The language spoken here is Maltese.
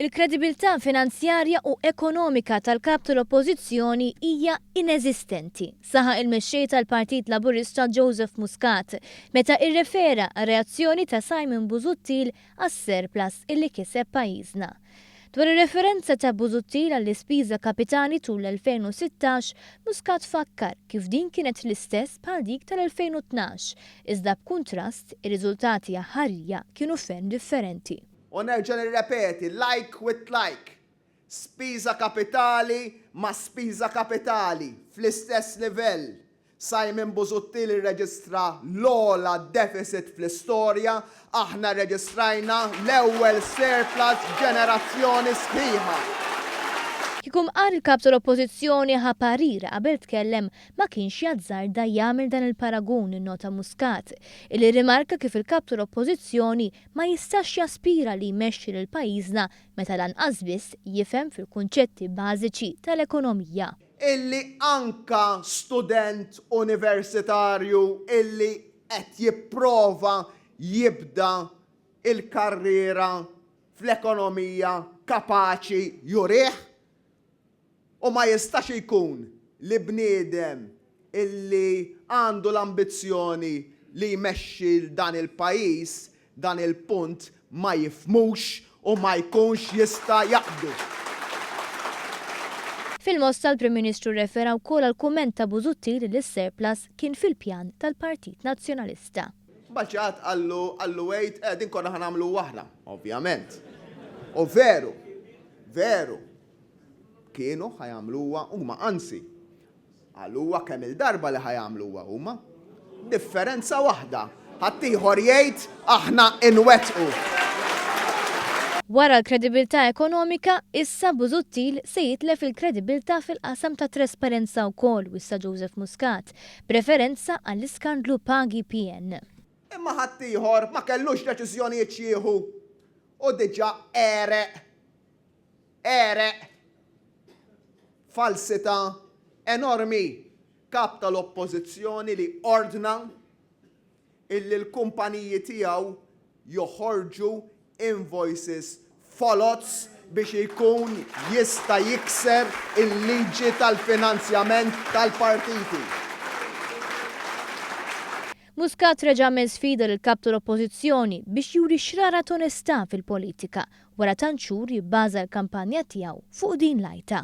Il-kredibilità finanzjarja u ekonomika tal-kap tal-Oppożizzjoni hija ineżistenti, saħaq il-mexxej tal-Partit Laburista Joseph Muscat meta irrefera għar-reazzjoni ta' Simon Busuttil għas-surplus illi kiseb pajjiżna. Dwar ir-referenza ta' Busuttil għall-ispiża kapitali tul l-2016, Muscat fakkar kif din kienet l-istess bħal dik tal-2012, iżda b'kuntrast ir-riżultati aħħarija kienu ferm differenti. U nerġa' nirrepeti, like with like. Spiża kapitali ma' spiża kapitali fl-istess livell. Simon Busuttil irreġistra l-ogħla deficit fl-istorja, aħna rreġistrajna l-ewwel surplus ġenerazzjoni sħiħa. Kikum qal il-kap tal-Oppożizzjoni ħaparira qabel tkellem ma kienx jazzarda jagħmel dan il-paragun innota Muscat, illi rimarka kif il-kap tal-Oppożizzjoni ma jistax jaspira li jmexxi lil pajjiżna meta lanqas biss jifhem fil-kunċetti bażiċi tal-ekonomija. Illi anka student universitarju illi qed jipprova jibda il-karriera fl-ekonomija kapaċi jurih. U ma jistax ikun li bniedem illi għandu l-ambizzjoni li jmexxi dan il-pajjiż dan il-punt ma jifmux u ma jkunx jista' jaqdu. Fil-Mosta l-Prim Ministru refera wkoll għall-kumment ta' Busuttil li s-surplus kien fil-pjan tal-Partit Nazzjonalista. Baċċat għallu għejt, din konna ħanamlu waħda, ovvjament. U veru, kienu ħajamluwa huma, anzi, għalluwa kemm il-darba li ħajamluwa huma. Differenza waħda, ħaddieħor jgħid aħna inwettqu. Wara l-kredibilità ekonomika, issa Busuttil se jitlef il-kredibilità fil-qasam ta' trasparenza wkoll wissa Joseph Muscat, preferenza għall-iskandlu pagi PN. Imma ħaddieħor ma kellux deċiżjonijiet jieħu u diġà ereq falsità enormi kap tal-Oppożizzjoni li ordna illi l-kumpaniji tiegħu joħorġu invoices folots biex ikun jista' jikser il-liġi tal-finanzjament tal-partiti. Muscat reġa' għamel sfida lill-kap tal-Oppożizzjoni biex juri xrara onestà fil-politika wara tant xhur jibbaża l-kampanja tiegħu fuq din l-għajta.